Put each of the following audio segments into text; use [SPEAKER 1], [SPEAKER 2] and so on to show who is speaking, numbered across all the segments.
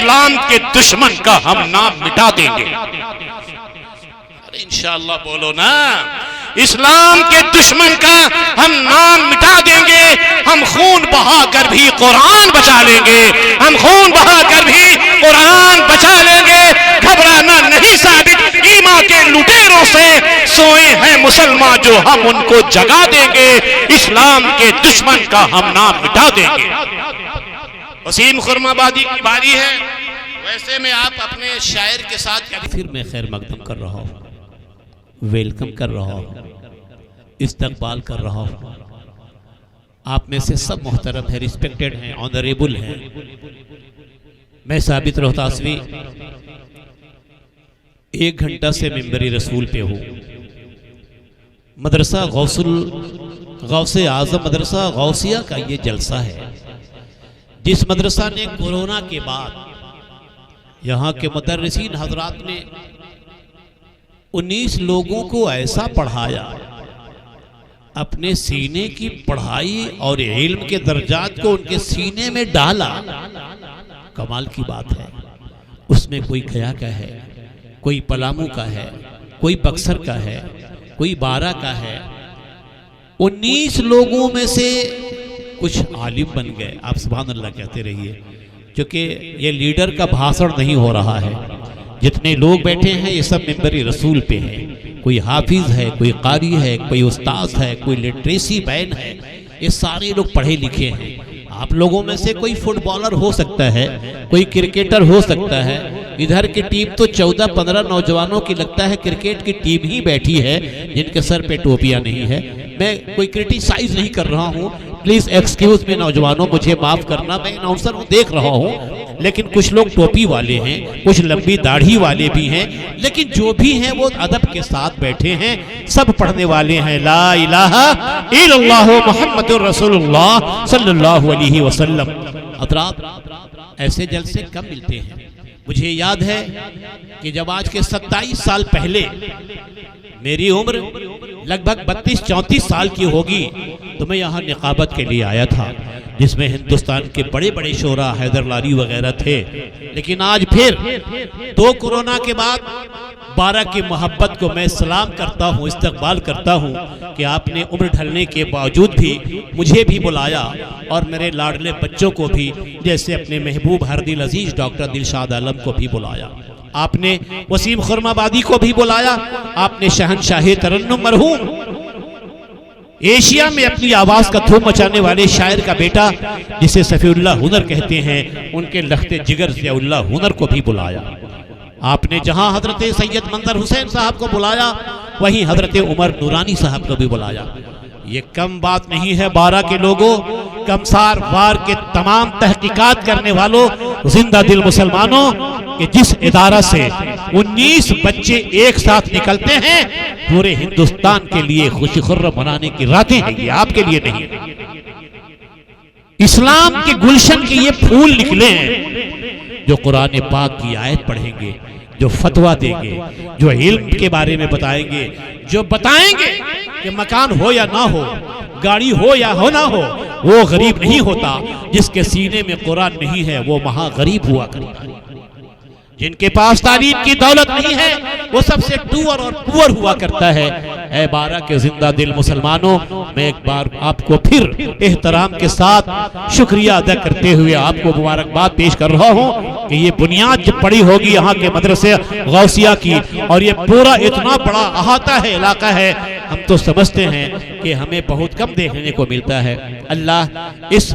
[SPEAKER 1] इस्लाम के दुश्मन का हम नाम मिटा देंगे। अरे इंशाअल्लाह बोलो ना, इस्लाम के दुश्मन का हम नाम मिटा देंगे। हम खून बहाकर भी कुरान बचा लेंगे, हम खून बहाकर भी कुरान बचा लेंगे। घबराना नहीं साबित, ईमान के लुटेरों से सोए हैं मुसलमान जो हम उनको जगा देंगे। इस्लाम के दुश्मन का हम नाम मिटा देंगे। वसीम खुरमाबादी की बारी है। वैसे में आप अपने शायर के साथ
[SPEAKER 2] फिर मैं खैर मकदम कर रहा हूँ, वेलकम कर रहा हूँ, इस्तकबाल कर रहा हूँ। आप में से सब मोहतरम है, रिस्पेक्टेड हैं, ऑनरेबल हैं। मैं साबित रोहतासवी 1 घंटा से मिंबरी रसूल पे हूँ। मदरसा गौसे आज़म मदरसा गौसिया का ये जलसा है, जिस मदरसा ने कोरोना के बाद यहाँ के मुदर्रिसीन हजरात ने 19 लोगों को ऐसा पढ़ाया, अपने सीने की पढ़ाई और इल्म के दर्जात को उनके सीने में डाला। कमाल की बात है। उसमें कोई गया का है, कोई पलामू का है, कोई बक्सर का है, कोई बारा का है। 19 लोगों में से कुछ आलिम बन गए। आप सुभान अल्लाह कहते रहिए, क्योंकि ये लीडर का भाषण नहीं हो रहा है। जितने लोग बैठे हैं ये सब मिंबरी रसूल पे हैं। कोई हाफिज है, कोई कारी है, कोई उस्ताद है, कोई लिटरेसी बैन है। ये सारे लोग पढ़े लिखे हैं। आप लोगों में से कोई फुटबॉलर हो सकता है, कोई क्रिकेटर हो सकता है। इधर की टीम तो 14-15 नौजवानों की लगता है क्रिकेट की टीम ही बैठी है, जिनके सर पे टोपियां नहीं है। मैं कोई क्रिटिसाइज नहीं कर रहा हूँ, प्लीज एक्सक्यूज मी नौजवानों, मुझे माफ करना। मैं अनाउंसर हूँ, देख रहा हूँ, लेकिन कुछ लोग टोपी वाले हैं, कुछ लंबी दाढ़ी वाले भी हैं, लेकिन जो भी हैं वो अदब के साथ बैठे हैं। सब पढ़ने वाले हैं ला इलाहा इल्लल्लाह मुहम्मदुर रसूलुल्लाह सल्लल्लाहु अलैहि वसल्लम। हज़रात ऐसे जलसे कम मिलते हैं। मुझे याद है कि जब आज के 27 साल पहले मेरी उम्र लगभग 32-34 साल की होगी, तो मैं यहाँ निकाबत के लिए आया था, जिसमें हिंदुस्तान के बड़े बड़े शोरा हैदर लारी वगैरह थे। लेकिन आज फिर 2 कोरोना के बाद 12 की मोहब्बत को मैं सलाम करता हूँ, इस्तकबाल करता हूँ कि आपने उम्र ढलने के बावजूद भी मुझे भी बुलाया और मेरे लाडले बच्चों को भी, जैसे अपने महबूब हरदिल अजीज डॉक्टर दिलशाद आलम को भी बुलाया। आपने वसीम खुरमाबादी को भी बुलाया। आपने शहनशाहे तरन्नुम मरहूम एशिया में अपनी आवाज का धूम मचाने वाले शायर का बेटा, जिसे सफीउल्लाह हुनर कहते हैं, उनके लख्ते जिगर ज़ियाउल्लाह हुनर को भी बुलाया। आपने जहां हजरत सैयद मंजर हुसैन साहब को बुलाया, वहीं हजरत उमर नूरानी साहब को भी बुलाया। ये कम बात नहीं है। 12 के लोगों, कमसार वार के तमाम तहकीकात करने वालों, जिंदा दिल मुसलमानों, कि जिस इदारा से 19 बच्चे एक साथ निकलते हैं, पूरे हिंदुस्तान के लिए खुशी खुर्रम मनाने की रातें हैं, ये आपके लिए नहीं। इस्लाम के गुलशन के ये फूल निकले हैं, जो कुरान पाक की आयत पढ़ेंगे, जो फतवा देंगे, जो इल्म के बारे में बताएंगे, जो बताएंगे कि मकान हो या ना हो, गाड़ी हो या हो ना हो, वो गरीब नहीं होता। जिसके सीने में कुरान नहीं है वो महागरीब हुआ करता है। जिनके पास तालीम की दौलत नहीं है वो सबसे टूअर और पुअर हुआ करता है। 12 के जिंदा दिल मुसलमानों, मैं एक बार आपको फिर एहतराम के साथ शुक्रिया अदा करते हुए आपको मुबारकबाद पेश कर रहा हूँ कि ये बुनियाद जब पड़ी होगी यहाँ के मदरसे गौसिया की, और ये पूरा इतना बड़ा अहाता है, इलाका है, हम तो समझते हैं कि हमें बहुत कम देखने को मिलता है। अल्लाह इस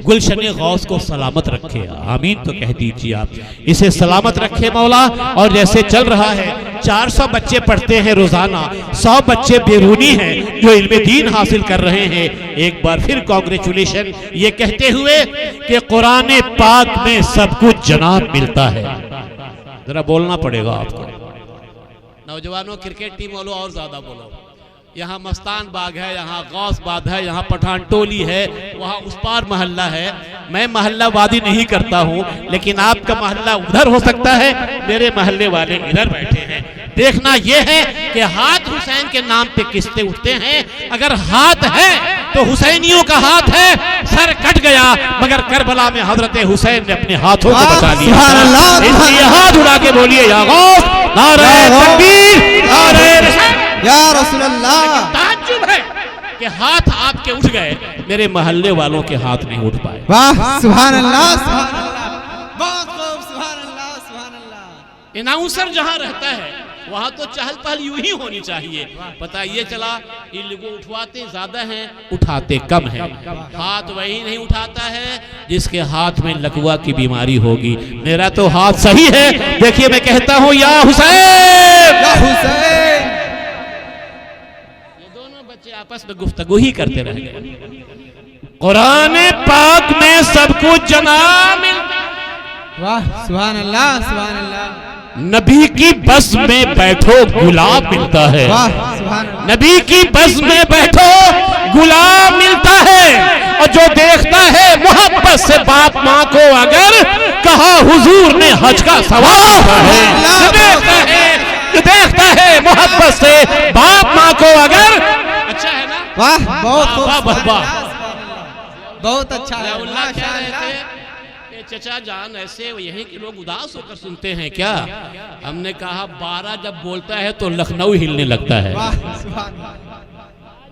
[SPEAKER 2] गुलशन गौस को सलामत रखे, आमीन तो कह दीजिए आप। इसे सलामत रखे मौला। और जैसे चल रहा है, 400 बच्चे पढ़ते हैं रोजाना, 100 बच्चे बेरूनी हैं जो इल्म दीन हासिल कर रहे हैं। एक बार फिर कांग्रेचुलेशन, ये कहते हुए कि कुरान पाक में सब कुछ जनाब मिलता है। जरा बोलना पड़ेगा आपको। नौजवानों, क्रिकेट टीम वालों और ज्यादा बोलो। यहाँ मस्तान बाग है, यहाँ गौस बाग है, यहाँ पठान टोली है, वहाँ उस पार मोहल्ला है। मैं मोहल्ला वादी नहीं करता हूँ, लेकिन आपका मोहल्ला उधर हो सकता है, मेरे मोहल्ले वाले इधर बैठे हैं। देखना यह है कि हाथ हुसैन के नाम पे किस्ते उठते हैं। अगर हाथ है तो हुसैनियों का हाथ है, सर कट गया, मगर करबला में हजरत हुसैन ने अपने हाथों को बचा लिया। इसलिए हाथ उड़ा के बोलिए या गौस, नारे तकबीर, नारे रिसालत
[SPEAKER 3] या रसूल अल्लाह।
[SPEAKER 2] ताज्जुब है कि हाथ आपके उठ गए, मेरे मोहल्ले वालों के हाथ नहीं उठ पाए।
[SPEAKER 3] वाह सुभान अल्लाह, सुभान अल्लाह, बहुत खूब, सुभान अल्लाह, सुभान अल्लाह।
[SPEAKER 2] अनाउंसर जहां रहता है वहां तो चहल पहल यूं ही होनी चाहिए। पता ये चला इन लोगों उठवाते ज्यादा हैं, उठाते कम हैं। हाथ वही नहीं उठाता है जिसके हाथ में लकवा की बीमारी होगी। मेरा तो हाथ सही है। देखिए मैं कहता हूं या हुसैन,
[SPEAKER 3] या हुसैन।
[SPEAKER 2] ये दोनों बच्चे आपस में गुफ्तगू ही करते रह गए। कुरान पाक में सब कुछ जनाब मिलता है।
[SPEAKER 3] वाह सुभान अल्लाह, सुभान अल्लाह।
[SPEAKER 2] नबी की बस में बैठो गुलाब मिलता है।
[SPEAKER 3] वाह सुभान अल्लाह।
[SPEAKER 2] नबी की बस में बैठो गुलाब मिलता है। और जो देखता है मोहब्बत से बाप माँ को, अगर कहा हुजूर ने हज का सवाब है, जो देखता है मोहब्बत से बाप माँ को, अगर अच्छा है ना।
[SPEAKER 3] वाह बहुत खूब,
[SPEAKER 2] वाह वाह वाह।
[SPEAKER 3] बहुत अच्छा है।
[SPEAKER 2] अल्लाह क्या रहते हैं चचा जान, ऐसे यहीं के लोग उदास होकर सुनते हैं क्या? हमने कहा 12 जब बोलता है तो लखनऊ हिलने लगता है।
[SPEAKER 3] वाह सुभान अल्लाह।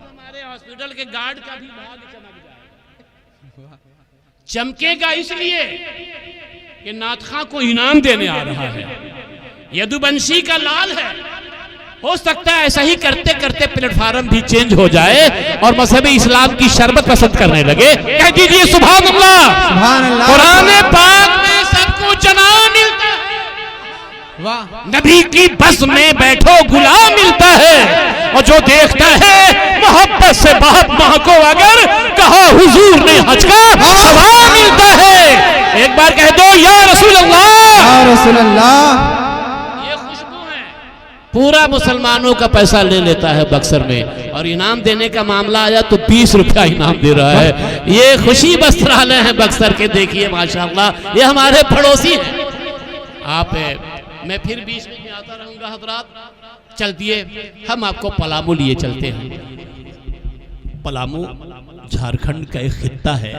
[SPEAKER 2] हमारे हॉस्पिटल के गार्ड का भी भाग चमक जाए। चमकेगा इसलिए कि नाथखा को इनाम देने आ रहा है। यदुवंशी का लाल है। हो सकता है ऐसा ही करते करते प्लेटफार्म भी चेंज हो जाए और मजहब इस्लाम की शरबत पसंद करने लगे। कह दीजिए सुभान अल्लाह,
[SPEAKER 3] सुभान अल्लाह।
[SPEAKER 2] कुरान पाक में सबको जनाब मिलता है।
[SPEAKER 3] वाह
[SPEAKER 2] नबी की बस में बैठो गुलाम मिलता है। और जो देखता है मोहब्बत से बाप माँ को, अगर कहा हुजूर ने हज का सवाब मिलता है। एक बार कह दो या रसूल अल्लाह,
[SPEAKER 3] या रसूल अल्लाह।
[SPEAKER 2] पूरा मुसलमानों का पैसा ले लेता है बक्सर में, और इनाम देने का मामला आया तो 20 रुपया इनाम दे रहा है। ये खुशी वस्त्रालय है बक्सर के, देखिए माशाअल्लाह, ये हमारे पड़ोसी हैं। आप मैं फिर बीच में आता रहूंगा हजरात। चल दिए हम आपको पलामू लिए चलते हैं। पलामू झारखंड का एक खित्ता है।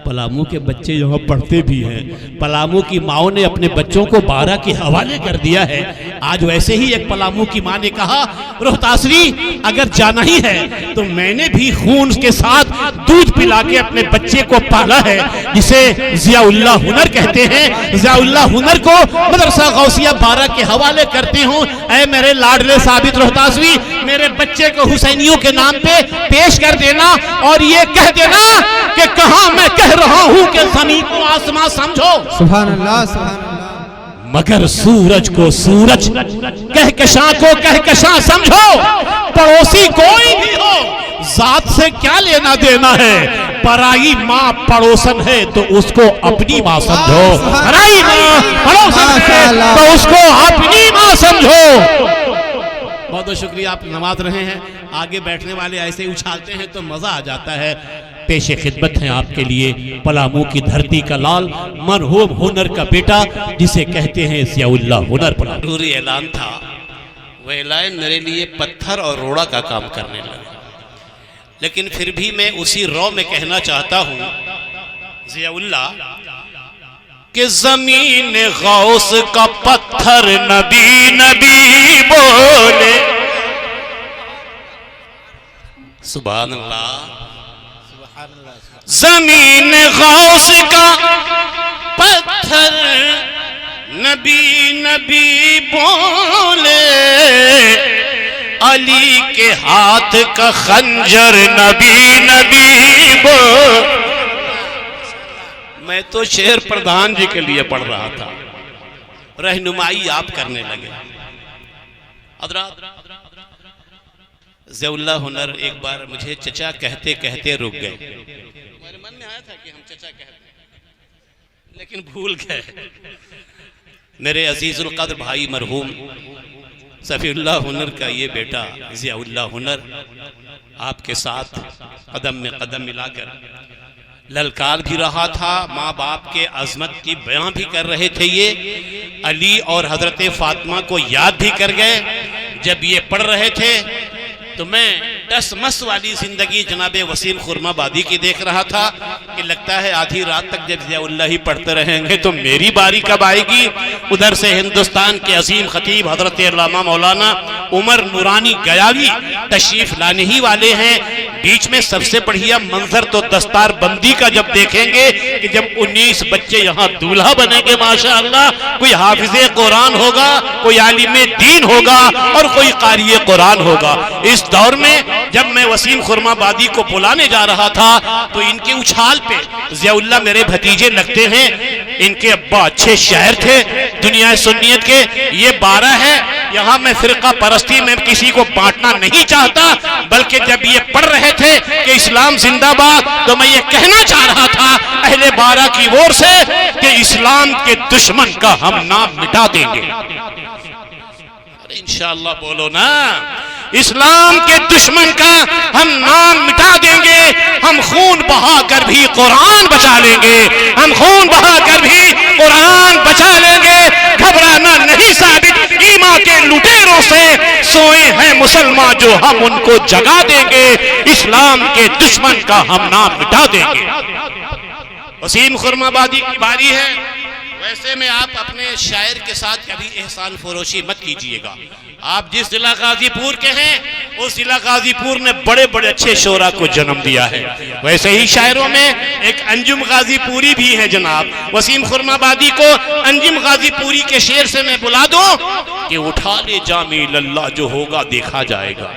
[SPEAKER 2] पलामू के बच्चे यहाँ पढ़ते भी हैं। पलामू की माओ ने अपने बच्चों को 12 के हवाले कर दिया है। आज वैसे ही एक पलामू की माँ ने कहा, रोहतासरी अगर जाना ही है तो मैंने भी खून के साथ दूध पिला के अपने बच्चे को पाला है, जिसे जियाउल्लाह हुनर कहते हैं। जियाउल्लाह हुनर को मदरसा गौसिया 12 के हवाले करती हूँ। ऐ मेरे लाडले साबित रोहतासवी, मेरे बच्चे को हुसैनियों के नाम पे पेश कर देना और ये कह देना कि कहां मैं कह रहा हूं कि ज़मीन को आसमां समझो।
[SPEAKER 3] सुभान अल्लाह, सुभान अल्लाह।
[SPEAKER 2] मगर सूरज को सूरज, कहकशां को कहकशां समझो। पड़ोसी कोई भी हो, जात से क्या लेना देना है। पराई माँ पड़ोसन है तो उसको अपनी माँ समझो। पराई माँ पड़ोसन है तो उसको अपनी माँ समझो। बहुत बहुत शुक्रिया, आप नमाज रहे हैं। आगे बैठने वाले ऐसे उछालते हैं तो मजा आ जाता है। पेशे खिदमत है आपके लिए पलामू की धरती का लाल, मरहूम हुनर का बेटा, जिसे कहते हैं जियाउल्लाह हुनर। जरूरी ऐलान था, वह ऐलान मेरे लिए पत्थर और रोड़ा का काम करने लगा, लेकिन फिर भी मैं उसी रौ में कहना चाहता हूँ जियाउल्लाह कि जमीन गौस का पत्थर नबी नबी बोले। सुभान अल्लाह। जमीन गौस का पत्थर नबी नबी बोले, अली के हाथ का खंजर नबी नबी बोले। मैं तो शेर प्रधान जी के लिए पढ़ रहा था, रहनुमाई आप करने लगे। जियाउल्लाह हुनर एक बार मुझे चचा कहते कहते रुक गए। मेरे मन में आया था कि हम चचा कहते, लेकिन भूल गए। मेरे अजीजुल कद्र भाई मरहूम सफीउल्लाह हुनर का ये बेटा जियाउल्लाह हुनर आपके साथ कदम में कदम मिलाकर ललकार भी रहा था, माँ बाप के अजमत की बयां भी कर रहे थे। ये अली और हजरत फातिमा को याद भी कर गए। जब ये पढ़ रहे थे तो मैं
[SPEAKER 1] टसमस वाली जिंदगी जनाब वसीम खुरमाबादी की देख रहा था कि लगता है आधी रात तक जब ज़ियाउल्लाह ही पढ़ते रहेंगे तो मेरी बारी कब आएगी। उधर से हिंदुस्तान के अजीम खतीब हजरत अल्लामा मौलाना उमर नूरानी गयावी तशरीफ लाने ही वाले हैं। बीच में सबसे बढ़िया मंजर तो दस्तार बंदी का जब देखेंगे कि जब 19 बच्चे यहाँ दूल्हा बनेंगे माशाअल्लाह। कोई हाफिज़े कुरान होगा, कोई आलिमे दीन होगा और कोई क़ारिए कुरान होगा। इस दौर में जब मैं वसीम खुरमाबादी को बुलाने जा रहा था तो इनके उछाल पे ज़ियाउल्लाह मेरे भतीजे लगते हैं। इनके अब्बा अच्छे शायर थे दुनिया सुन्नियत के। ये 12 है। यहाँ मैं फिरका परस्ती में किसी को बांटना नहीं चाहता, बल्कि जब ये पढ़ रहे थे कि इस्लाम जिंदाबाद तो मैं ये कहना चाह रहा था अहले 12 की ओर से कि इस्लाम के दुश्मन का हम नाम मिटा देंगे। अरे इंशाअल्लाह बोलो ना, इस्लाम के दुश्मन का हम नाम मिटा देंगे। हम खून बहाकर भी कुरान बचा लेंगे, हम खून बहाकर भी कुरान बचा लेंगे। घबराना नहीं साबित ईमा के लुटेरों से सोए हैं मुसलमान जो हम उनको जगा देंगे। इस्लाम के दुश्मन का हम नाम मिटा देंगे। वसीम खुरमाबादी की बारी है। वैसे में आप अपने शायर के साथ कभी एहसान फरोशी मत कीजिएगा। आप जिस जिला गाजीपुर के हैं उस जिला गाजीपुर ने बड़े बड़े अच्छे शोरा को जन्म दिया है। वैसे ही शायरों में एक अंजुम गाजीपुरी भी है जनाब। वसीम खुरमाबादी को अंजुम गाजीपुरी के शेर से मैं बुला दो कि उठा ले जामी लल्ला जो होगा देखा जाएगा।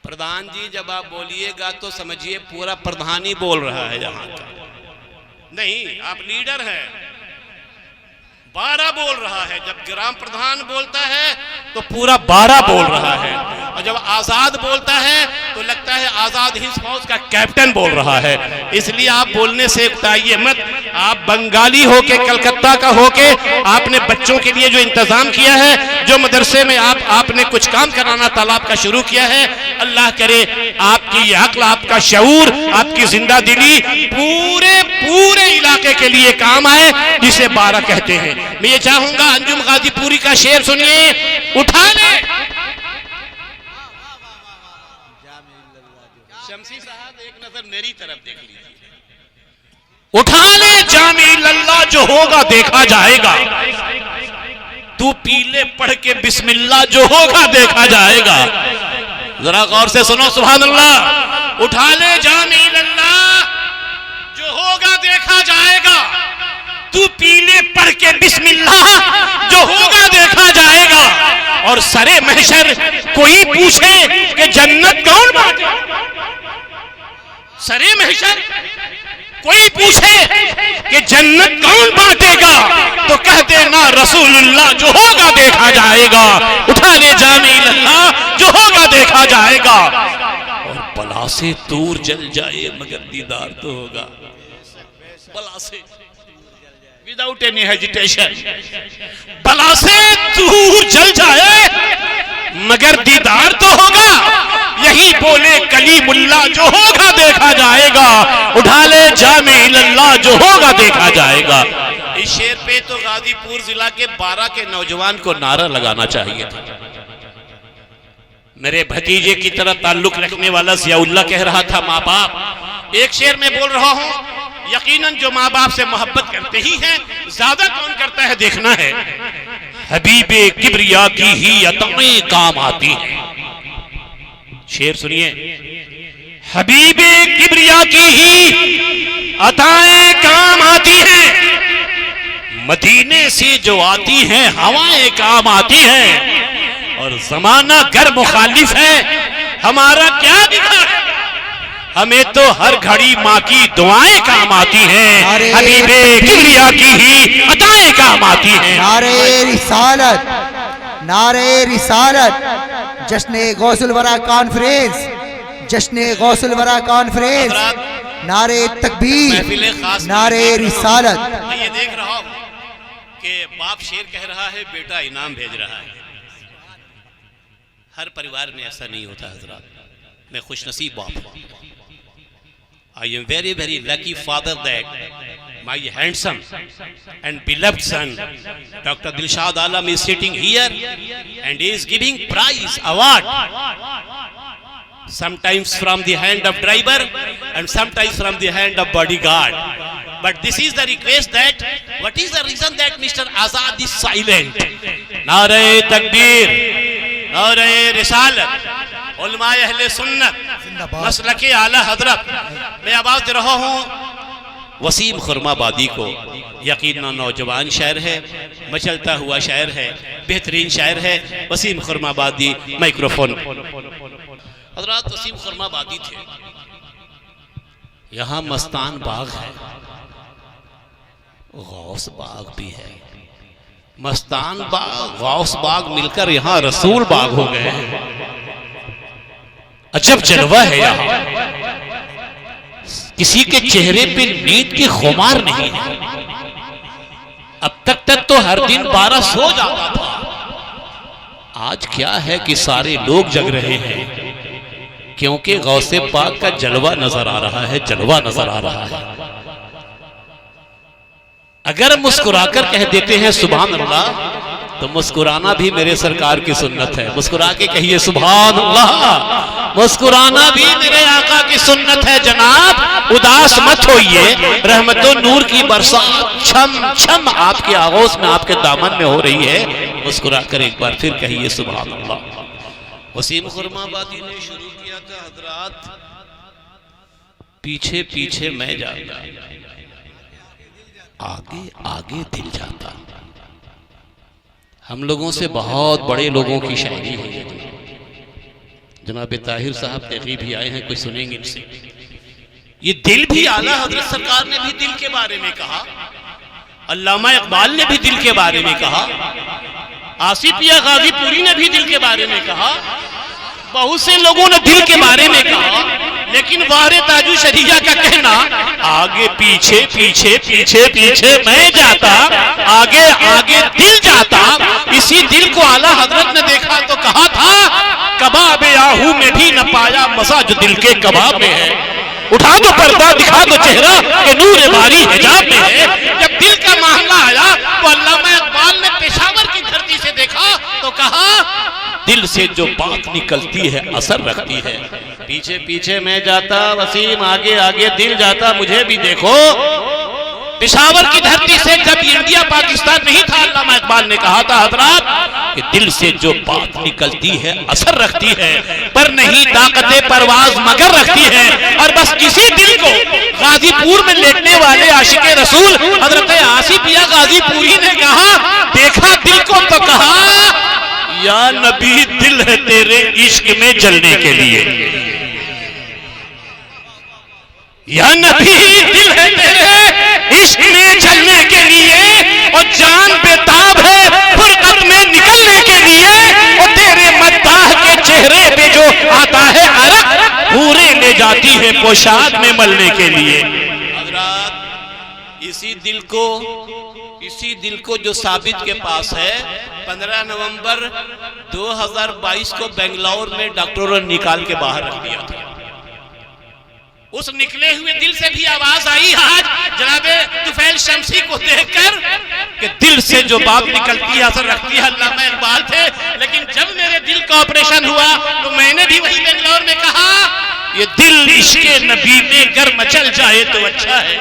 [SPEAKER 1] प्रधान जी जब आप बोलिएगा तो समझिए पूरा प्रधान ही बोल रहा है यहाँ का, नहीं आप लीडर हैं। 12 बोल रहा है। जब ग्राम प्रधान बोलता है तो पूरा 12 बोल रहा है, और जब आजाद बोलता है तो लगता है आजाद हिंद फौज का कैप्टन बोल रहा है। इसलिए आप बोलने से उकताइए मत। आप बंगाली होके कलकत्ता का होके आपने बच्चों के लिए जो इंतजाम किया है, जो मदरसे में आपने कुछ काम कराना तालाब का शुरू किया है, अल्लाह करे आपकी अक्ल, आपका शऊर, आपकी जिंदा दिली पूरे इलाके के लिए काम आए, जिसे 12 कहते हैं। मैं ये चाहूंगा अंजुम गाजीपुरी का शेर सुनिए। उठा ले शमसी साहब एक नजर मेरी तरफ देख लीजिए। उठा ले जामी लल्ला जो होगा देखा जाएगा। तू पीले पढ़ के बिस्मिल्लाह जो होगा देखा जाएगा। जरा गौर से सुनो सुभान अल्लाह। उठा ले जामी लल्ला जो होगा देखा जाएगा। तू पीले पढ़ के बिस्मिल्लाह जो होगा देखा जाएगा। और सरे महशर कोई पूछे कि जन्नत कौन बांटे, सरे महशर कोई पूछे कि जन्नत कौन बांटेगा तो कह देना रसूलुल्लाह जो होगा देखा जाएगा। उठा ले जामी लल्लाह जो होगा देखा जाएगा। और बला से दूर जल जाए मगर दीदार तो होगा। बला से विदाउट एनी हेजिटेशन, बला से दूर जल जाए मगर दीदार तो होगा। यही बोले कलीमुल्लाह जो होगा देखा जाएगा। उठा ले जामे इल्लल्लाह जो होगा देखा जाएगा। इस शेर पे तो गाजीपुर जिला के 12 के नौजवान को नारा लगाना चाहिए था। मेरे भतीजे की तरह ताल्लुक रखने वाला ज़ियाउल्लाह कह रहा था माँ बाप। एक शेर में बोल रहा हूं, यकीनन जो माँ बाप से मोहब्बत करते ही हैं, ज्यादा कौन करता है देखना है। हबीबे किबरिया की ही अताएं काम आती हैं। शेर सुनिए। हबीबे किबरिया की ही अताएं काम आती हैं। मदीने से जो आती हैं हवाएं काम आती हैं। और जमाना गर मुखालिफ है हमारा क्या दिखा है। हमें तो हर घड़ी माँ की दुआएं काम आती हैं। हबीबे किबरिया की ही अताएं काम आती हैं।
[SPEAKER 4] नारे रिसालत, नारे रिसालत, जश्न गौसुल वरा कॉन्फ्रेंस, जश्न गौसुल वरा कॉन्फ्रेंस, नारे तकबीर, नारे रिसालत।
[SPEAKER 1] मैं ये देख रहा हूँ कि बाप शेर कह रहा है, बेटा इनाम भेज रहा है। हर परिवार में ऐसा नहीं होता हजरात। मैं खुशनसीब बाप हूँ। I am very very lucky father that my handsome and beloved son, Dr. Dilshad Alam is sitting here and is giving prize award. Sometimes from the hand of driver and sometimes from the hand of bodyguard. But this is the request that, what is the reason that Mr. Azad is silent? Naare Takbir, Naare Risalat, उलमाए अहले सुन्नत, मसलके आला हजरत। मैं आवाज दे रहा हूँ वसीम खुरमाबादी को। यकीनन नौजवान शायर है, मचलता हुआ शायर है, बेहतरीन शायर है वसीम खुरमाबादी। माइक्रोफोन। हजरत वसीम खुरमाबादी थे। यहाँ मस्तान बाग है, गौस बाग भी है। मस्तान बाग, गौस बाग मिलकर यहाँ रसूल बाग हो गए हैं। अजब जलवा है यहाँ। किसी के चेहरे पे नींद की खुमार नहीं है। अब तक तो हर दिन 12 सो जाता था। आज क्या है कि सारे लोग जग रहे हैं, क्योंकि गौसे पाक का जलवा नजर आ रहा है, जलवा नजर आ रहा है। अगर मुस्कुराकर कह देते हैं सुभान अल्लाह, तो मुस्कुराना भी मेरे सरकार की सुन्नत है। मुस्कुरा के कहिए सुभान अल्लाह। मुस्कुराना भी मेरे आका की सुन्नत है जनाब। उदास मत होइए, रहमतों नूर की बरसात छम छम आपके आगोश में, आपके दामन में हो रही है। मुस्कुरा कर एक बार फिर कहिए सुभान अल्लाह। वसीम खुरमाबादी ने शुरू किया था हजरात, पीछे पीछे मैं जाता, आगे आगे दिल जाता। हम लोगों से बहुत बड़े लोगों की शायरी है। जनाब ताहिर साहब तकी भी आए हैं, कोई सुनेंगे इनसे। ये दिल भी आला हजरत सरकार ने भी दिल के बारे में कहा, अल्लामा इकबाल ने भी दिल के बारे में कहा, आसिफिया गाजीपुरी ने भी दिल के बारे में कहा, बहुत से लोगों ने दिल के बारे में कहा। लेकिन वारे ताजु शरीया का कहना, आगे पीछे पीछे पीछे पीछे मैं जाता, आगे आगे दिल जाता। इसी दिल को आला हजरत ने देखा तो कहा था, कबाब आहू में भी न पाया मजा जो दिल के कबाब में है। उठा दो पर्दा, दिखा दो चेहरा कि नूर बारी हिजाब में है। जब दिल का मामला आया तो अल्लामा इकबाल ने पेशावर की धरती से देखा तो कहा, दिल से जो बात निकलती है असर रखती है। पीछे पीछे मैं जाता वसीम, आगे आगे दिल जाता, मुझे भी देखो। पेशावर की धरती से जब इंडिया पाकिस्तान नहीं था, अल्लामा इकबाल ने कहा था हजरात कि दिल से जो बात निकलती है असर रखती है, पर नहीं ताकते परवाज मगर रखती है। और बस इसी दिल को गाजीपुर में लेटने वाले आशिके रसूल हजरत आसिफिया गाजीपुरी ने कहा, देखा दिल को तो कहा, या नबी दिल है तेरे इश्क में जलने के लिए। या नबी दिल है तेरे इश्क में जलने के लिए, और जान बेताब है फुरकत में निकलने के लिए। और तेरे मद्दाह के चेहरे पे जो आता है अरक, पूरे ले जाती है पोशाक में मलने के लिए। हजरात इसी दिल को जो साबित के पास है, 15 नवंबर 2022 को बेंगलौर में डॉक्टरों ने निकाल के बाहर रख दिया था। उस निकले हुए दिल से भी आवाज आई आज जनाबे तुफैल शमसी को देखकर कि दिल से जो बात निकलती है असर रखती है। अल्लामा इकबाल थे, लेकिन जब मेरे दिल का ऑपरेशन हुआ तो मैंने भी वही बेंगलौर में कहा, ये दिल इश्के नबी में गर मचल जाए तो अच्छा है।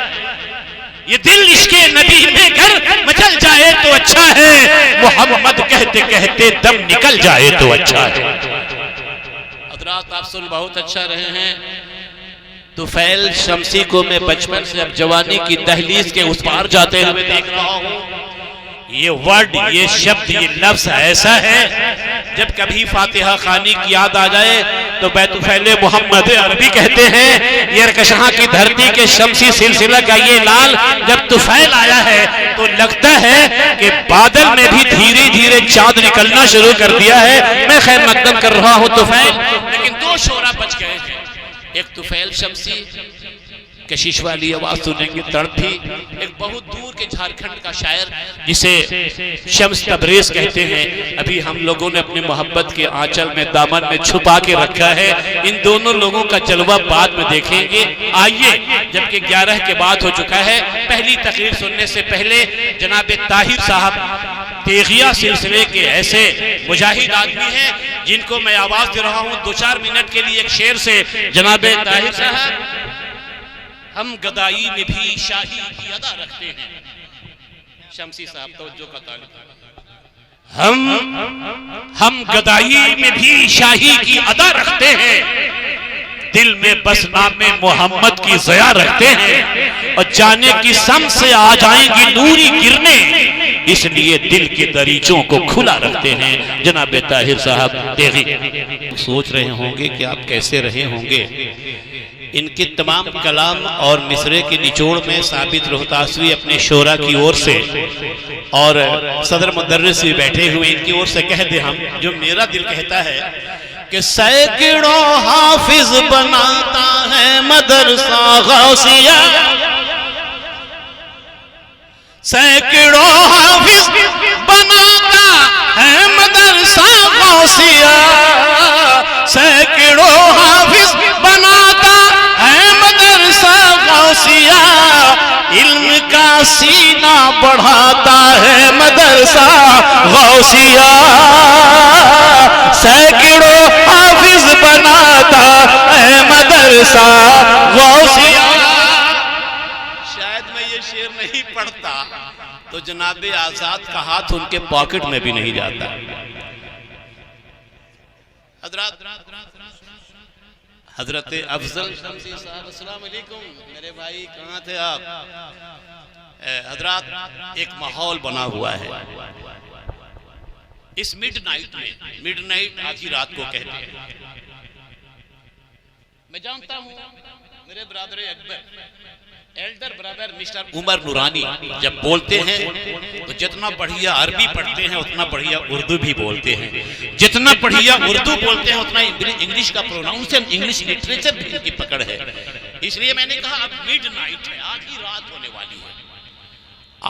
[SPEAKER 1] ये दिल इश्के नबी में गर मचल जाए तो अच्छा है। मोहम्मद कहते कहते दम निकल जाए तो अच्छा है। हजरात आप सुन बहुत अच्छा रहे हैं। तुफैल शमसी को मैं बचपन से अब जवानी की दहलीज के उस पार जाते हुए देख रहा हूँ। ये वर्ड, ये शब्द, ये लफ्ज ऐसा है, जब कभी फातिहा खानी की याद आ जाए तो बैतुफैले मोहम्मद अरबी कहते हैं, ये रकशहां की धरती के शमसी सिलसिला का ये लाल जब तुफैल आया है तो लगता है कि बादल में भी धीरे धीरे चांद निकलना शुरू कर दिया है। मैं खैर मकदम कर रहा हूँ तुफैल, लेकिन दो शोरा बच गए हैं, एक तुफैल शमसी कशिश वाली आवाज सुनेंगे, तड़फी। एक बहुत दूर के झारखंड का शायर जिसे शम्स तबरेज कहते हैं, अभी हम लोगों ने अपनी मोहब्बत के आंचल में, दामन में छुपा के रखा है। इन दोनों लोगों का जलवा बाद में देखेंगे। आइए, जबकि 11 के बाद हो चुका है, पहली तकरीर सुनने से पहले जनाब ताहिर साहब तेगिया सिलसिले के ऐसे मुजाहिद आदमी हैं जिनको मैं आवाज दे रहा हूं 2-4 मिनट के लिए एक शेर से। जनाब ताहिर साहब, हम गदाई में भी शाही की अदा रखते हैं। शमसी साहब तवज्जो का तालिब। हम गदाई में भी शाही की अदा रखते हैं, दिल में बस नामे मोहम्मद की ज़या रखते हैं, और जाने की सम से आ जाएंगी नूरी गिरने, इसलिए दिल के दरीचों को खुला रखते हैं। जनाब ताहिर साहब तेगी। सोच रहे होंगे कि आप कैसे रहे होंगे। इनके तमाम कलाम और मिसरे के निचोड़ में साबित रोहतासवी अपने शोरा की ओर से और सदर मुदर्रिस भी बैठे हुए, इनकी ओर से कह दे हम, जो मेरा दिल कहता है कि सैकड़ों हाफिज बनाता है मदरसा गौसिया, सैकड़ों हाफिज बनाता है मदरसा गौसिया, सैकड़ों हाफिज बनाता है मदरसा गौसिया, इल्म का सीना बढ़ाता है मदरसा गौसिया, सैकड़ों हाफिज बनाता है मदरसा गौसिया। शायद मैं ये शेर नहीं पढ़ता तो जनाबे आजाद का हाथ उनके पॉकेट में भी नहीं जाता। हजरत अफजल शमसी साहब, अस्सलाम वालेकुम। मेरे भाई कहाँ थे आप? हजरत, एक माहौल बना हुआ है इस मिडनाइट में। मिडनाइट आधी रात को कहते हैं। मैं जानता हूं मेरे brother Akbar, elder brother mister Umar Noorani जब बोलते हैं तो जितना बढ़िया अरबी पढ़ते हैं उतना बढ़िया उर्दू भी बोलते हैं, जितना बढ़िया उर्दू बोलते हैं उतना इंग्लिश का प्रोनाउंसिएशन, इंग्लिश लिटरेचर भी इनकी पकड़ है। इसलिए मैंने कहा अब मिडनाइट है, आधी रात होने वाली है।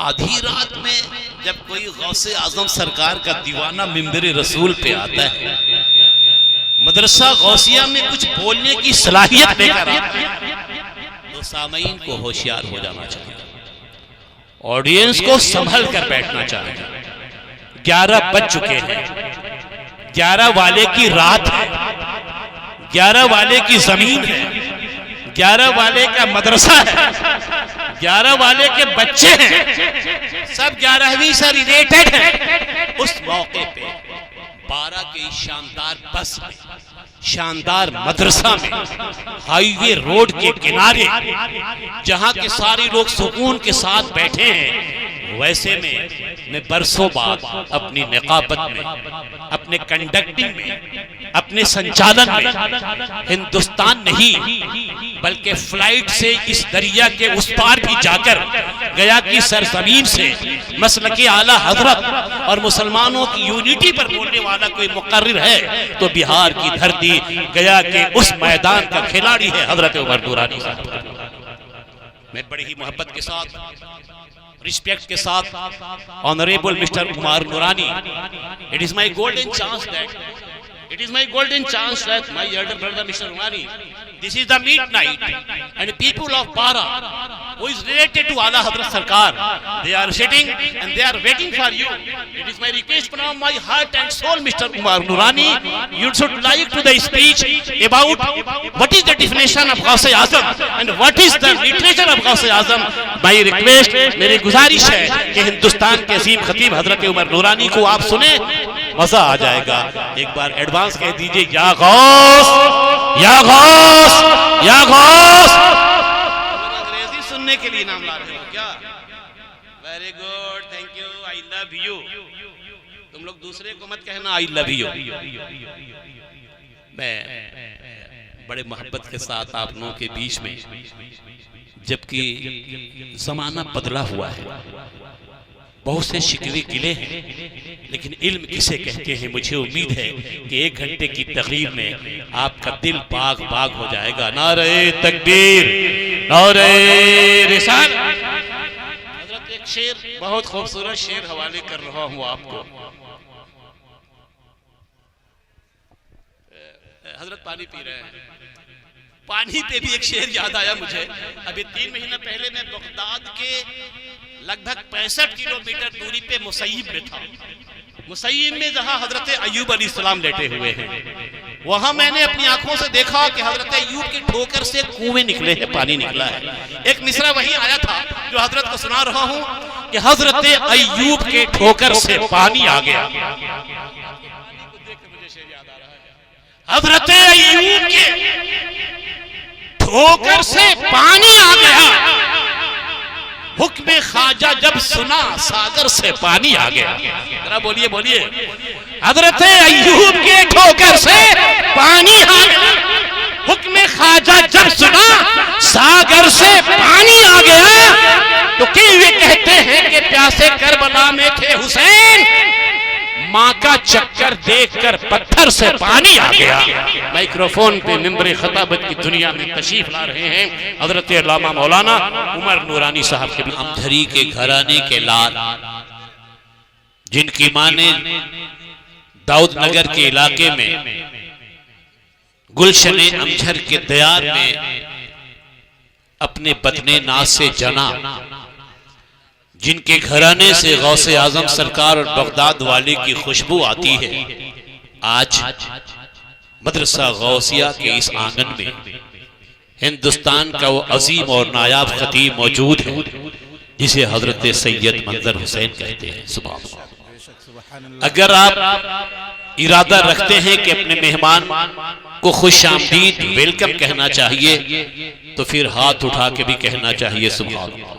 [SPEAKER 1] आधी रात में जब कोई गौसे आजम सरकार का दीवाना मिंबर रसूल पे आता है, मदरसा गौसिया में कुछ बोलने की सलाहियत लेकर आता है, तो सामईन को होशियार हो जाना चाहिए, ऑडियंस को संभल कर बैठना चाहिए। 11 बज चुके हैं, 11 वाले की रात है, 11 वाले की जमीन है, 11 वाले का मदरसा है, 11 वाले के बच्चे हैं, सब 11वीं से रिलेटेड हैं। उस मौके पे 12 के शानदार बस में, शानदार मदरसा में, हाईवे रोड के किनारे, जहां के सारे लोग सुकून के साथ बैठे हैं, वैसे में मैं बरसों बाद अपनी निकाबत में, अपने कंडक्टिंग में, अपने संचालन में हिंदुस्तान नहीं बल्कि फ्लाइट से इस दरिया के उस पार भी जाकर गया की सरजमीन से मसलके आला हजरत और मुसलमानों की यूनिटी पर बोलने वाला कोई मुकर्रिर है तो बिहार की धरती गया के उस मैदान का खिलाड़ी है हजरत उमर नूरानी साहब। मैं बड़ी ही मोहब्बत के साथ, रिस्पेक्ट के साथ, ऑनरेबल मिस्टर उमर नूरानी, it is my golden chance that it is my golden chance that my elder brother Mr. Umari, this is the midnight and people of Para who is related to Ala Hazrat Sarkar, they are sitting and they are waiting for you. It is my request from my heart and soul Mr. Umar Nurani, you should like to the speech about what is the definition of Ghaus-e Azam and what is the literature of Ghaus-e Azam. My request, मेरी गुजारिश है कि हिंदुस्तान के अजीम खतीब हजरत उमर नूरानी को आप सुने, मजा आ जाएगा। एक बार एडवांस कह दीजिए, या गौस, या गौस, या गौस। अंग्रेजी सुनने के लिए नाम ला रहे हो क्या? Very good, thank you, I love you. तुम लोग दूसरे को मत कहना आई लव यू। मैं बड़े मोहब्बत के साथ आप लोगों के बीच में, जबकि जमाना बदला हुआ है, बहुत से शिकवे गिले हैं, लेकिन इल्म किसे कहते हैं मुझे उम्मीद है कि 1 घंटे की तकरीर में आपका दिल बाग बाग हो जाएगा। नारे तकबीर, और रिसाल हजरत एक शेर, बहुत खूबसूरत शेर हवाले कर रहा हूं आपको। हजरत पानी पी रहे हैं, पानी पे भी एक शेर याद आया मुझे। अभी 3 महीना पहले मैं बगदाद के लगभग 65 किलोमीटर दूरी पे मुसैयब में था। मुसैयब में जहां हजरत अय्यूब अलैहिस्सलाम लेटे हुए हैं, वहां मैंने अपनी आंखों से देखा कि हजरत अय्यूब की ठोकर से कुएं निकले हैं, पानी निकला है। एक मिसरा वही आया था जो हजरत को सुना रहा हूं कि हजरत अय्यूब के ठोकर से पानी आ गया। हजरत अय्यूब के ठोकर से पानी आ गया, हुक्म ख्वाजा जब सुना सागर से पानी आ गया। जरा बोलिए बोलिए, हजरत अय्यूब के ठोकर से पानी आ गया, हुक्म ख्वाजा जब सुना सागर से पानी आ गया। तो क्यों वे कहते हैं कि प्यासे करबला में थे हुसैन, मां का चक्कर देखकर पत्थर से पानी आ गया। माइक्रोफोन पे मिंबर खताबत की दुनिया में तशरीफ ला रहे हैं हजरत अल्लामा मौलाना उमर नूरानी साहब के
[SPEAKER 2] अमझरी के घराने के लाल, जिनकी मां ने दाऊद नगर के इलाके में गुलशन अमझर के दयार में अपने बदने नाज से जना, जिनके घराने से गौसे आजम सरकार और बगदाद वाले की खुशबू आती है, आज मदरसा गौसिया के इस आंगन में हिंदुस्तान का वो अजीम और नायाब खतीब मौजूद है जिसे हजरत सैयद मंजर हुसैन कहते हैं। सुभान अल्लाह। अगर आप इरादा रखते हैं कि अपने मेहमान को खुश आमदीद वेलकम कहना चाहिए, तो फिर हाथ उठा के भी कहना चाहिए सुभान अल्लाह।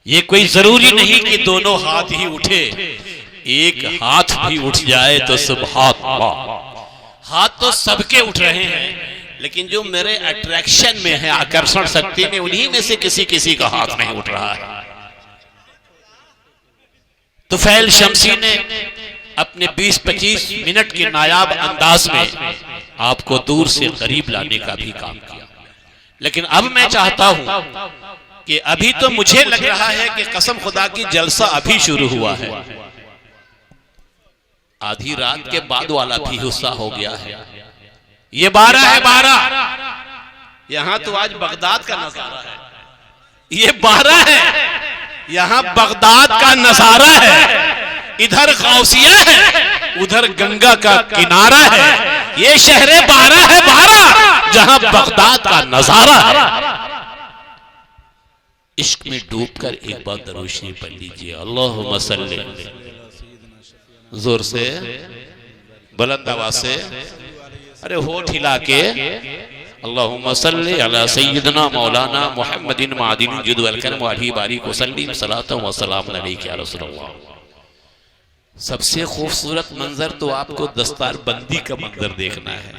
[SPEAKER 2] ये कोई जरूरी नहीं कि दोनों हाथ ही उठे, एक हाथ भी उठ जाए तो सुभान अल्लाह। हाथ तो सबके उठ रहे हैं, लेकिन जो मेरे अट्रैक्शन में है, आकर्षण शक्ति में, उन्हीं में से किसी किसी का हाथ नहीं उठ रहा है। तुफैल शमसी ने अपने 20-25 मिनट के नायाब अंदाज में आपको दूर से करीब लाने का भी काम किया, लेकिन अब मैं चाहता हूं कि अभी तो मुझे लग रहा है कि कसम खुदा की जलसा अभी शुरू हुआ है, आधी रात के बाद वाला भी हिस्सा हो गया है। ये 12 है 12, यहां तो आज बगदाद का नजारा है। ये 12 है, यहां बगदाद का नजारा है। इधर गौसिया है, उधर गंगा का किनारा है। ये शहर 12 है 12, जहां बगदाद का नजारा है। इश्क में डूबकर एक बार दरूद शरीफ पढ़ लीजिए। अल्लाहुम्मा सल्ली, जोर से, बुलंद आवाज से, अरे होठ हिला के, अल्लाहुम्मा सल्ली अला सय्यिदना मौलाना मुहम्मदिन मादिन जुदवल करम वाली बारिक वसल्लिम सलातु व सलाम अलैका या रसूलल्लाह। सबसे खूबसूरत मंजर तो आपको दस्तार बंदी का मंजर देखना है।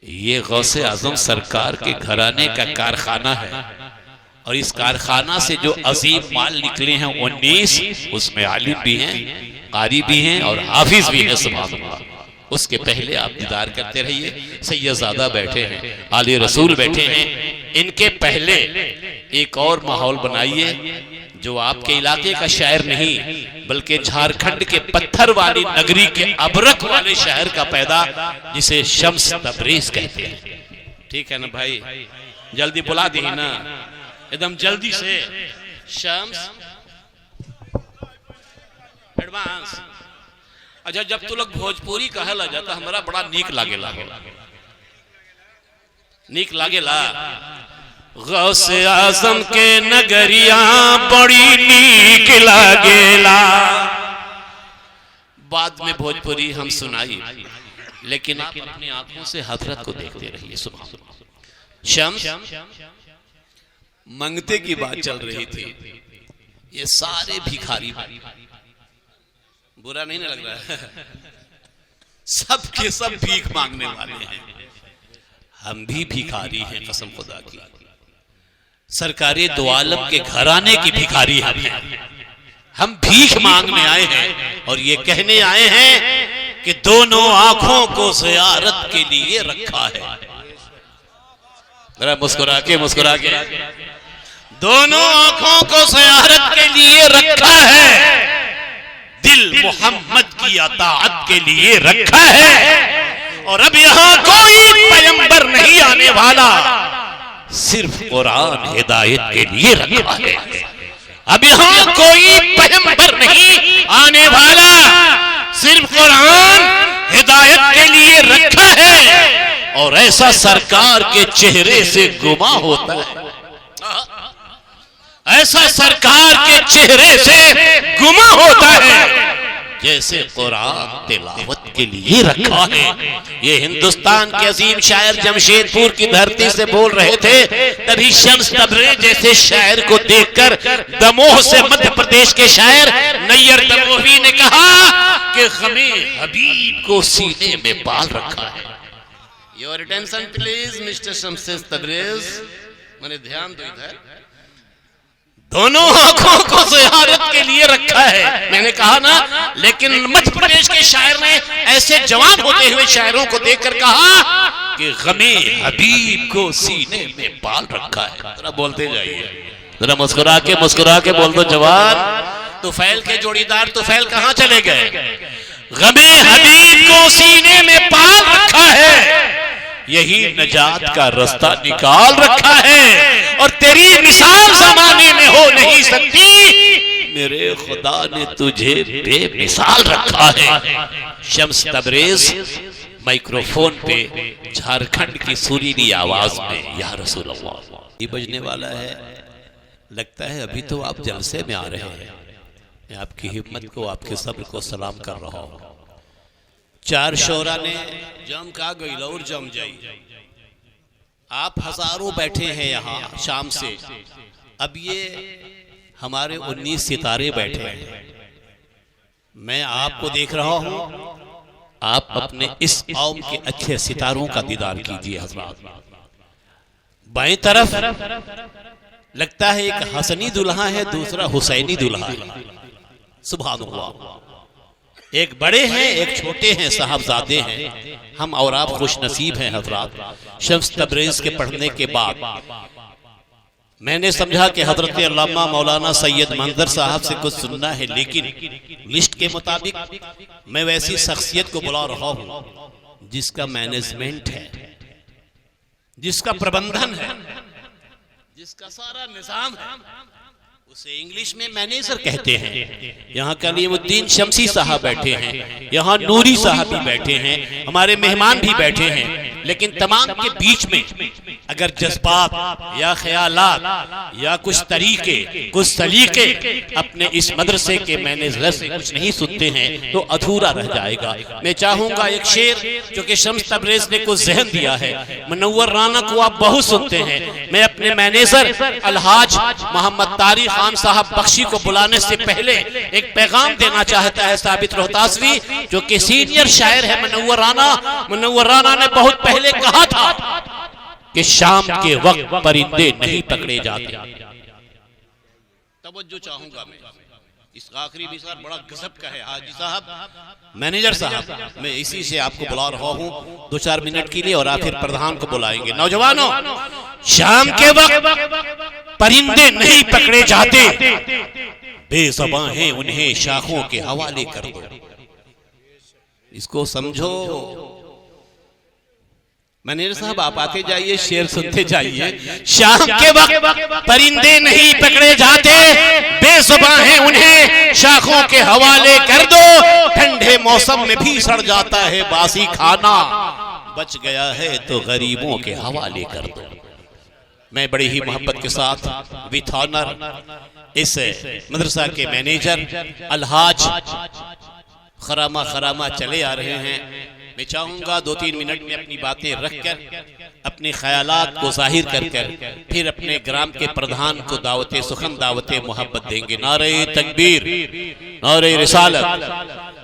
[SPEAKER 2] ये गौसे आजम सरकार के घराने का कारखाना है, और इस कारखाना से जो अजीम माल निकले हैं 19, उसमें आलिम भी हैं, कारी भी हैं और हाफिज भी हैं। सुभान अल्लाह। उसके पहले आप दीदार करते रहिए। सैयदजादा बैठे हैं, आले रसूल बैठे हैं, इनके पहले एक और माहौल बनाइए जो आपके इलाके का शहर नहीं, बल्कि झारखंड के पत्थर वाली नगरी के अबरक वाले शहर का पैदा, जिसे शम्स तबरीज कहते हैं। ठीक है ना भाई, जल्दी बुला दी ना, एकदम जल्दी से। शम्स एडवांस। अच्छा, जब तू लोग भोजपुरी कहला जाता हमारा बड़ा नीक लागेला, नीक लागेला। गौसे आजम के नगरिया बड़ी नीक लागेला। बाद में भोजपुरी हम सुनाई, लेकिन आप अपनी आंखों से हजरत को देखते रहिए। सुभान अल्लाह। शम्स मंगते की बात चल रही थी। ये सारे भिखारी, बुरा नहीं ना लग रहा है, सब के सब भीख मांगने वाले हैं। हम भी भिखारी हैं, कसम खुदा की। सरकारे दो आलम के घराने की भिखारी हैं। हम भीख मांगने आए हैं और ये कहने आए हैं कि दोनों आंखों को ज़ियारत के लिए रखा है।
[SPEAKER 1] जरा मुस्कुरा के दोनों आंखों को ज़ियारत के लिए रखा है, दिल मोहम्मद की अताअत के लिए रखा है। और अब यहाँ कोई पैगंबर नहीं आने वाला, सिर्फ कुरान हिदायत के लिए रखा है। अब यहाँ कोई पैगंबर नहीं आने वाला, सिर्फ कुरान हिदायत के लिए रखा है। और ऐसा सरकार के चेहरे से गुमा होता है, ऐसा सरकार के चेहरे से गुमा होता है जैसे कुरान तिलावत के लिए रखा है। ये हिंदुस्तान के अजीम शायर जमशेदपुर की धरती से बोल रहे थे, तभी शम्स तबरेज जैसे शायर को देखकर दमोह से मध्य प्रदेश के शायर नैयर दमोही ने कहा कि हमें हबीब को सीने में पाल रखा है। Your attention please mister Shams Tabrez, मैंने ध्यान दो इधर, दोनों आंखों को ज़ियारत के लिए रखा है। मैंने कहा ना, लेकिन मध्य प्रदेश के शायर ने ऐसे जवान होते हुए शायरों को देखकर कहा कि गमे हबीब को सीने में पाल रखा है। जरा बोलते जाइए, जरा मुस्कुरा के बोल दो जवान। तुफैल के जोड़ीदार तुफैल कहाँ चले गए? गमे हबीब को सीने में पाल रखा है, यही नजात का रास्ता निकाल रखा है। और तेरी मिसाल जमाने में हो नहीं सकती, मेरे खुदा ने तुझे बेमिसाल रखा है। शम्स तबरेज माइक्रोफोन पे झारखंड की सुरीली आवाज में, या रसूल अल्लाह, ये बजने वाला है। लगता है अभी तो आप जलसे में आ रहे हैं। मैं आपकी हिम्मत को, आपके सब्र को सलाम कर रहा हूँ। चार शोरा ने जम का गई और जम जाई, आप हजारों बैठे हैं यहाँ शाम से। अब ये हमारे 19 सितारे बैठे हैं, मैं आपको देख रहा हूं। आप अपने इस कौम के अच्छे सितारों का दीदार कीजिए हज़रात। बाएं तरफ लगता है एक हसनी दुल्हा है, दूसरा हुसैनी दुल्हा है। सुभान अल्लाह, एक बड़े हैं एक छोटे हैं, साहबजादे हैं। हम और आप खुश नसीब हैं हजरात। शम्स तबरेज के पढ़ने के बाद मैंने समझा कि हजरत अल्लामा मौलाना सैयद मंजर साहब से कुछ सुनना है, लेकिन लिस्ट के मुताबिक मैं वैसी शख्सियत को बुला रहा हूं जिसका मैनेजमेंट है, जिसका प्रबंधन है, जिसका सारा निजाम है। उसे इंग्लिश में मैनेजर कहते हैं। यहाँ कलीमुद्दीन शमसी साहब बैठे हैं, यहाँ नूरी साहब भी बैठे हैं, हमारे मेहमान भी बैठे हैं। लेकिन तमाम के बीच में अगर जज्बात या ख्यालात या कुछ तरीके, कुछ सलीके अपने इस मदरसे के मैनेजर से कुछ नहीं सुनते हैं तो अधूरा रह जाएगा। मैं चाहूंगा एक शेर जो कि शम्स तबरेज ने कुछ जहन दिया है, मुनव्वर राना को आप बहुत सुनते हैं। मैं अपने मैनेजर अलहाज मोहम्मद तारिक खान साहब बख्शी को बुलाने से पहले एक पैगाम देना चाहता है साबित रोहतासवी, जो कि सीनियर शायर है मुनव्वर राना। मुनव्वर राना ने बहुत पहले कहा था कि शाम के वक्त परिंदे नहीं पकड़े जाते। तवज्जो चाहूंगा मैं, इस आखिरी विचार बड़ा गजब का है। हाजी साहब, मैनेजर साहब, मैं इसी से आपको बुला रहा हूं 2-4 मिनट के लिए, और आप फिर प्रधान को बुलाएंगे। नौजवानों, शाम के वक्त परिंदे नहीं पकड़े जाते, बेज़बां हैं उन्हें शाखों के हवाले कर दो। इसको समझो। मैनेजर साहब आप आके जाइए, शेर सुनते जाइए। शाम के वक्त परिंदे नहीं पकड़े जाते, बेज़ुबान हैं उन्हें शाखों के हवाले कर दो। ठंडे मौसम में भी सड़ जाता है बासी खाना, बच गया है तो गरीबों के हवाले कर दो। मैं बड़ी ही मोहब्बत के साथ विथ ऑनर इस मदरसा के मैनेजर अलहाज खरामा चले आ रहे हैं। मैं चाहूंगा 2-3 मिनट में अपनी बातें रखकर, अपने ख्यालात को जाहिर कर फिर अपने ग्राम के प्रधान को दावते सुखन, दावते मोहब्बत देंगे। नारे तकबीर, नारे रिसालत।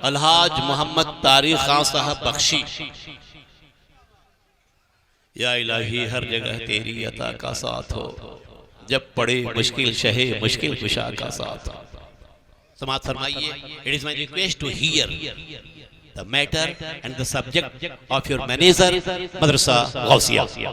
[SPEAKER 1] अलहाज मोहम्मद तारिक खान साहब बख्शी। या इलाही हर जगह तेरी अता का साथ हो, जब पड़े मुश्किल शहे मुश्किल कुशा का साथ हो। समाअत फरमाइए। It is my request to hear the matter and the subject of your manager Madrasa Gausiya.